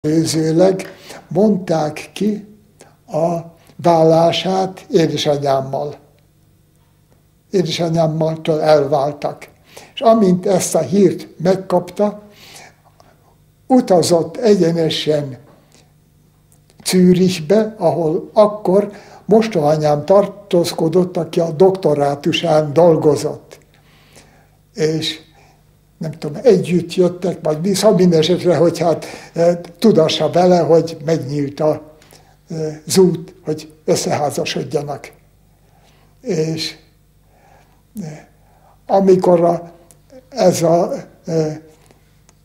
Előzőleg mondták ki a vállását édesanyámmal. Édesanyámmal elváltak. És amint ezt a hírt megkapta, utazott egyenesen Zürichbe, ahol akkor mostohanyám tartózkodott, aki a doktorátusán dolgozott. És nem tudom, együtt jöttek, vagy vissza, minden esetre, hogy hát tudassa vele, hogy megnyílt az út, hogy összeházasodjanak. És amikor ez a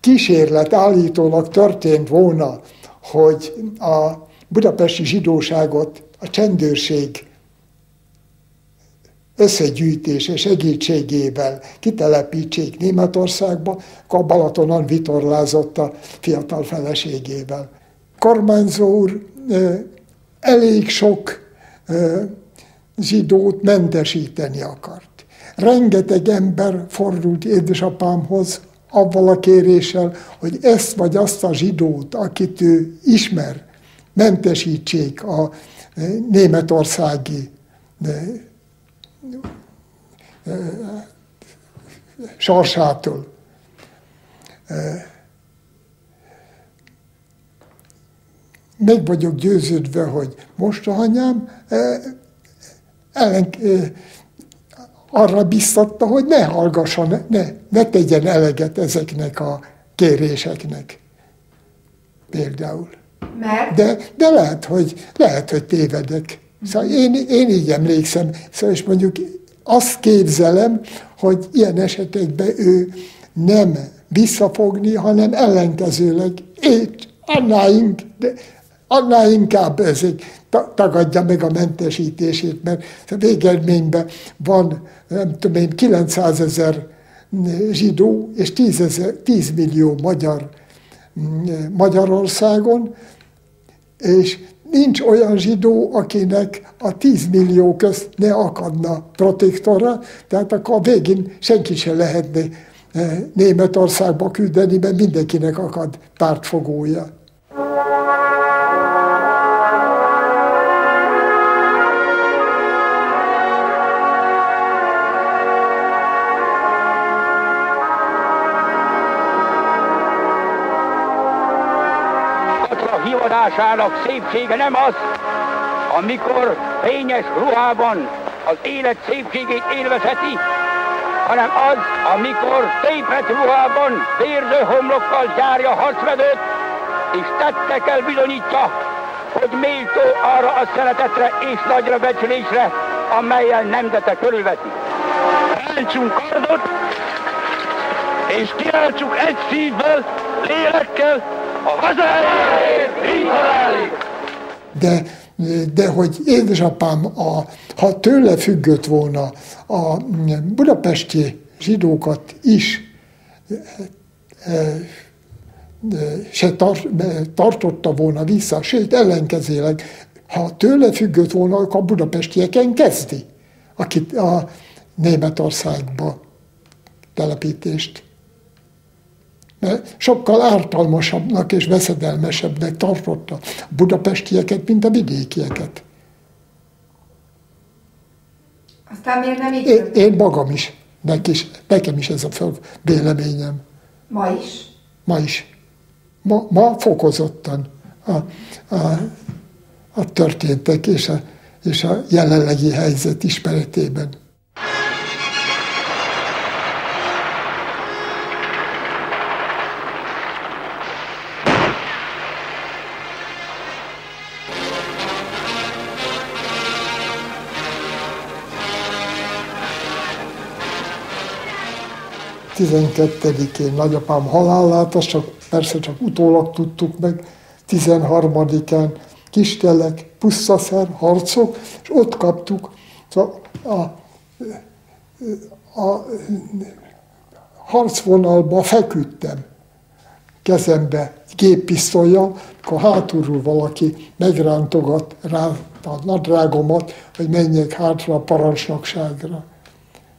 kísérlet állítólag történt volna, hogy a budapesti zsidóságot a csendőrség összegyűjtése segítségével kitelepítsék Németországba, akkor Balatonon vitorlázott a fiatal feleségével. Kormányzó úr elég sok zsidót mentesíteni akart. Rengeteg ember fordult édesapámhoz avval a kéréssel, hogy ezt vagy azt a zsidót, akit ő ismer, mentesítsék a németországi sorsától. Meg vagyok győződve, hogy mostohanyám arra biztatta, hogy ne hallgasson, ne tegyen eleget ezeknek a kéréseknek. Például. Mert? De lehet, hogy tévedek. Szóval én így emlékszem, szóval és mondjuk azt képzelem, hogy ilyen esetekben ő nem visszafogni, hanem ellenkezőleg annál inkább tagadja meg a mentesítését, mert végeredményben van, nem tudom én, 900 000 zsidó és 10 millió magyar Magyarországon, és nincs olyan zsidó, akinek a 10 millió közt ne akadna protektora, tehát akkor a végén senki sem lehetne Németországba küldeni, mert mindenkinek akad pártfogója. Hivatásának szépsége nem az, amikor fényes ruhában az élet szépségét élvezheti, hanem az, amikor tépet ruhában, vérző homlokkal járja harcvedőt, és tettekkel bizonyítja, hogy méltó arra a szeretetre és nagyra becsülésre, amellyel nemzete körülveti. Rántsunk kardot, és kiáltsuk egy szívvel, lélekkel, a hazáért, így halálig! De hogy édesapám, ha tőle függött volna, a budapesti zsidókat is se tartotta volna vissza, sőt ellenkezőleg, ha tőle függött volna, akkor a budapestieken kezdi, akit a Németországba telepítést. Mert sokkal ártalmasabbnak és veszedelmesebbnek tartotta a budapestieket, mint a vidékieket. Aztán miért nem így? Én magam is, nekem is ez a véleményem. Ma is? Ma is. Ma fokozottan a történtek és a jelenlegi helyzet ismeretében. Tizenkettedikén nagyapám halálát, azt persze csak utólag tudtuk meg, 13-án Kistelek, Pusztaszer, harcok, és ott kaptuk a harcvonalba feküdtem kezembe géppisztollyal, akkor hátulról valaki megrántogat rá a nadrágomat, hogy menjek hátra a parancsnokságra.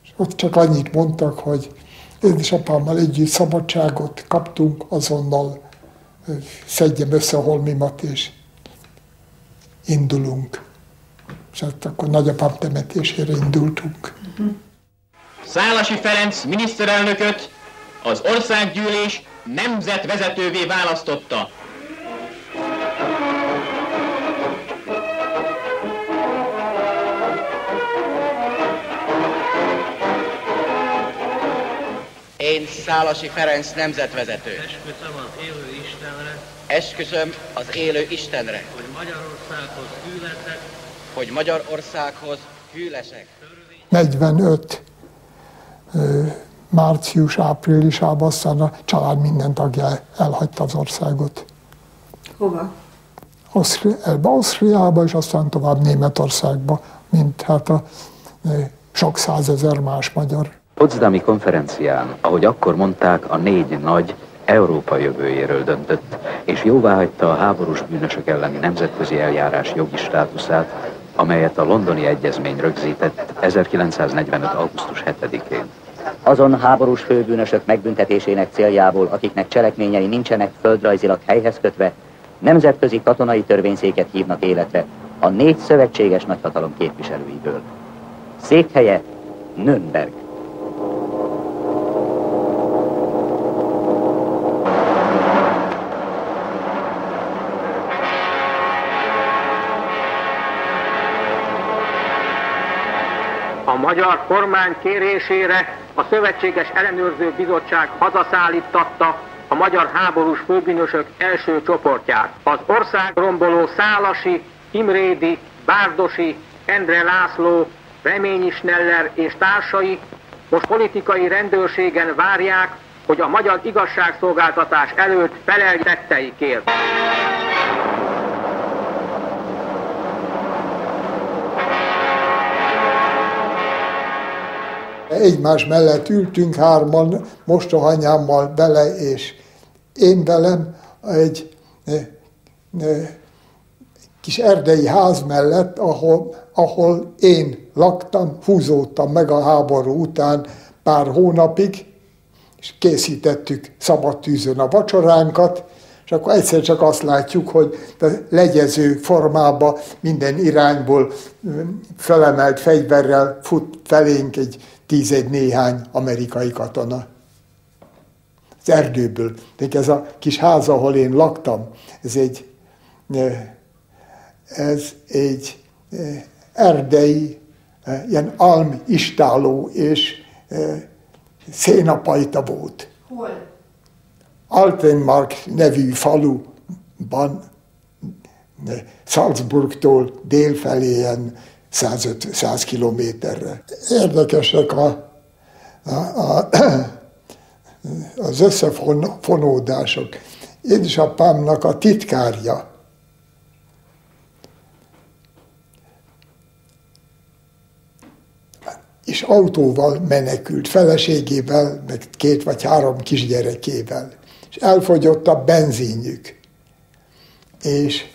És ott csak annyit mondtak, hogy édesapámmal együtt szabadságot kaptunk azonnal szedjem össze a holmimat, és indulunk. És hát akkor nagyapám temetésére indultunk. Szálasi Ferenc miniszterelnököt az országgyűlés nemzetvezetővé választotta. Én, Szálasi Ferenc nemzetvezető. Esküszöm az élő Istenre, Esküszöm az élő Istenre, hogy Magyarországhoz hű leszek, hogy Magyarországhoz hű leszek. 45 március-áprilisában aztán a család minden tagja elhagyta az országot. Hova? Ausztriába, és aztán tovább Németországba, mint hát a sok százezer más magyar. Potsdami konferencián, ahogy akkor mondták, a 4 nagy Európa jövőjéről döntött, és jóváhagyta a háborús bűnösök elleni nemzetközi eljárás jogi státuszát, amelyet a londoni egyezmény rögzített 1945. augusztus 7-én. Azon háborús főbűnösök megbüntetésének céljából, akiknek cselekményei nincsenek földrajzilag helyhez kötve, nemzetközi katonai törvényszéket hívnak életre a 4 szövetséges nagyhatalom képviselőiből. Székhelye Nürnberg. A magyar kormány kérésére a Szövetséges Ellenőrző Bizottság hazaszállíttatta a magyar háborús főbűnösök első csoportját. Az országromboló Szálasi, Imrédi, Bárdosi, Endre László, Reményi Schneller és társai most politikai rendőrségen várják, hogy a magyar igazságszolgáltatás előtt felelj tetteikért. Egymás mellett ültünk hárman, mostohanyámmal bele, és én velem egy kis erdei ház mellett, ahol én laktam, húzódtam meg a háború után pár hónapig, és készítettük szabadtűzön a vacsoránkat, és akkor egyszer csak azt látjuk, hogy legyező formában minden irányból felemelt fegyverrel fut felénk egy 10 néhány amerikai katona. Az erdőből. De ez a kis ház, ahol én laktam, ez egy erdei, ilyen almistáló és szénapajta volt. Hol? Altenmark nevű faluban, Salzburgtól délfelé ilyen 100 kilométerre. Érdekesek az összefonódások. Édesapámnak a titkárja és autóval menekült, feleségével, meg 2 vagy 3 kisgyerekével. És elfogyott a benzinjük. És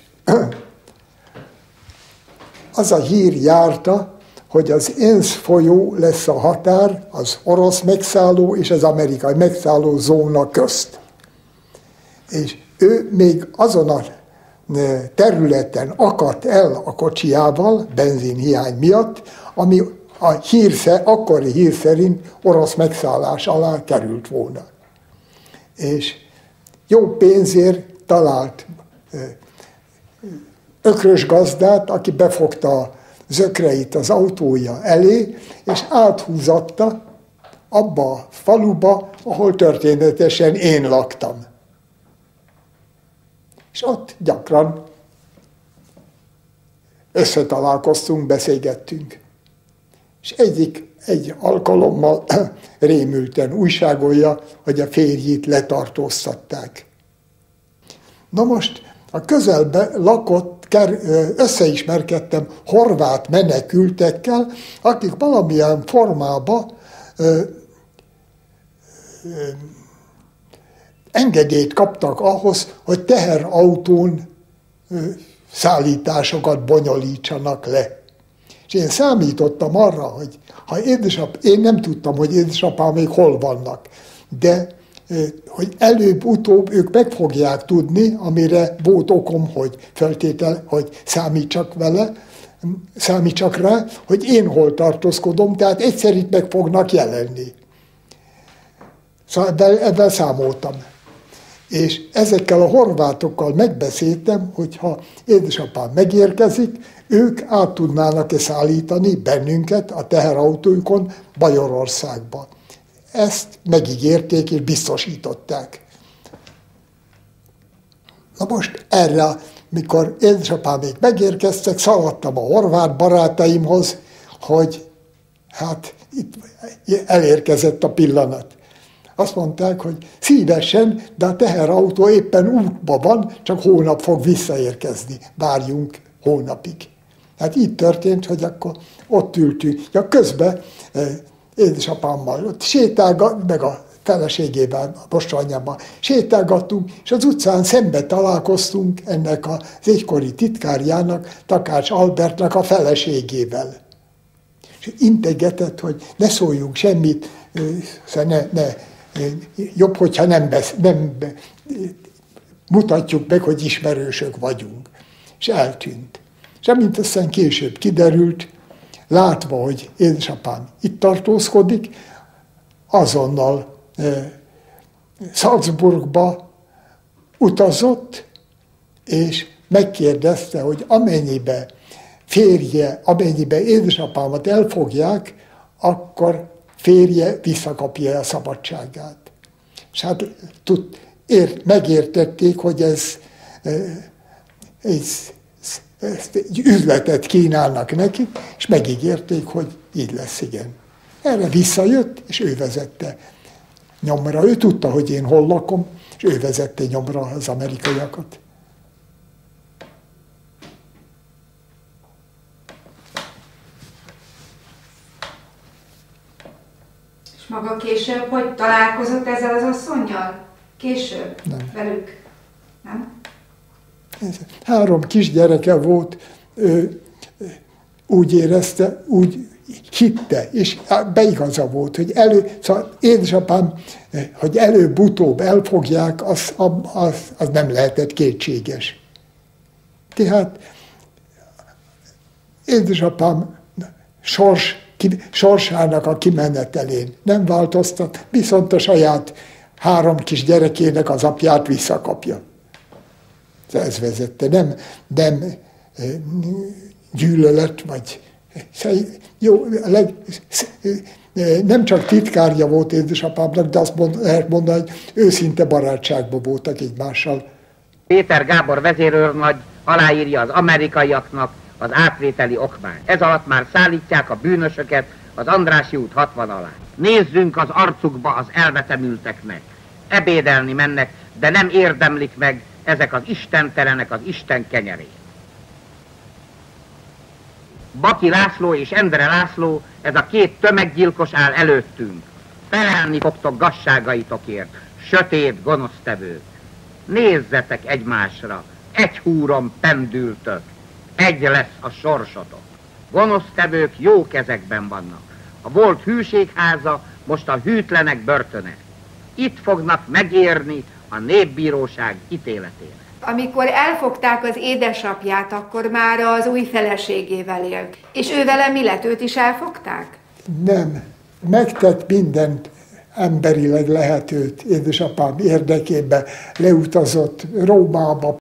az a hír járta, hogy az ENSZ folyó lesz a határ, az orosz megszálló és az amerikai megszálló zóna közt. És ő még azon a területen akadt el a kocsijával, benzinhiány miatt, ami akkori hír szerint orosz megszállás alá került volna. És jó pénzért talált ökrös gazdát, aki befogta a zökreit az autója elé, és áthúzatta abba a faluba, ahol történetesen én laktam. És ott gyakran összetalálkoztunk, beszélgettünk. És egy alkalommal rémülten újságolja, hogy a férjét letartóztatták. Na most a közelben lakott, összeismerkedtem horvát menekültekkel, akik valamilyen formában engedélyt kaptak ahhoz, hogy teherautón szállításokat bonyolítsanak le. És én számítottam arra, hogy ha én nem tudtam, hogy édesapám még hol vannak, de hogy előbb-utóbb ők meg fogják tudni, amire volt okom, hogy feltétel, hogy számítsak rá, hogy én hol tartózkodom, tehát egyszer itt meg fognak jelenni. Szóval ebben számoltam. És ezekkel a horvátokkal megbeszéltem, hogy ha édesapám megérkezik, ők át tudnának-e szállítani bennünket a teherautónkon Bajorországba. Ezt megígérték és biztosították. Na most erre, mikor édesapám még megérkeztek, szaladtam a horvát barátaimhoz, hogy hát itt elérkezett a pillanat. Azt mondták, hogy szívesen, de a teherautó éppen útban van, csak hónap fog visszaérkezni. Várjunk hónapig. Hát így történt, hogy akkor ott ültünk. Ja, közben édesapámmal ott meg a feleségével, a Bostoranyában sétálgattunk, és az utcán szembe találkoztunk ennek az egykori titkárjának, Takács Albertnak a feleségével. És integetett, hogy ne szóljunk semmit, jobb, hogyha nem mutatjuk meg, hogy ismerősök vagyunk. És eltűnt. És amint aztán később kiderült, látva, hogy édesapám itt tartózkodik, azonnal Salzburgba utazott, és megkérdezte, hogy amennyibe édesapámat elfogják, akkor férje visszakapja a szabadságát. És hát megértették, hogy ez egy üzletet kínálnak neki, és megígérték, hogy így lesz, igen. Erre visszajött, és ő vezette nyomra. Ő tudta, hogy én hol lakom, és ő vezette nyomra az amerikaiakat. És maga később, hogy találkozott ezzel az asszonnyal? Később? Nem. Velük? Nem? 3 kisgyereke volt, úgy érezte, úgy hitte, és beigaza volt, hogy szóval édesapám, hogy előbb-utóbb elfogják, az nem lehetett kétséges. Tehát édesapám sorsának a kimenetelén nem változtat, viszont a saját 3 kis gyerekének az apját visszakapja. Ez vezette, nem gyűlölet, vagy jó, nem csak titkárja volt édesapámnak, de azt lehet mondani, hogy őszinte barátságban voltak egymással. Péter Gábor vezérőrnagy aláírja az amerikaiaknak az átvételi okmányt. Ez alatt már szállítják a bűnösöket az Andrássy út 60 alá. Nézzünk az arcukba az elvetemülteknek. Ebédelni mennek, de nem érdemlik meg ezek az istentelenek az Isten kenyerét. Baki László és Endre László, ez a 2 tömeggyilkos áll előttünk. Felelni fogtok gazságaitokért, sötét gonosztevők. Nézzetek egymásra, egy húron pendültök, egy lesz a sorsotok. Gonosztevők jó kezekben vannak. A volt hűségháza, most a hűtlenek börtöne. Itt fognak megérni a népbíróság ítéletére. Amikor elfogták az édesapját, akkor már az új feleségével élt. És ő vele mi lett? Őt is elfogták? Nem. Megtett mindent emberileg lehetőt édesapám érdekében. Leutazott Rómába,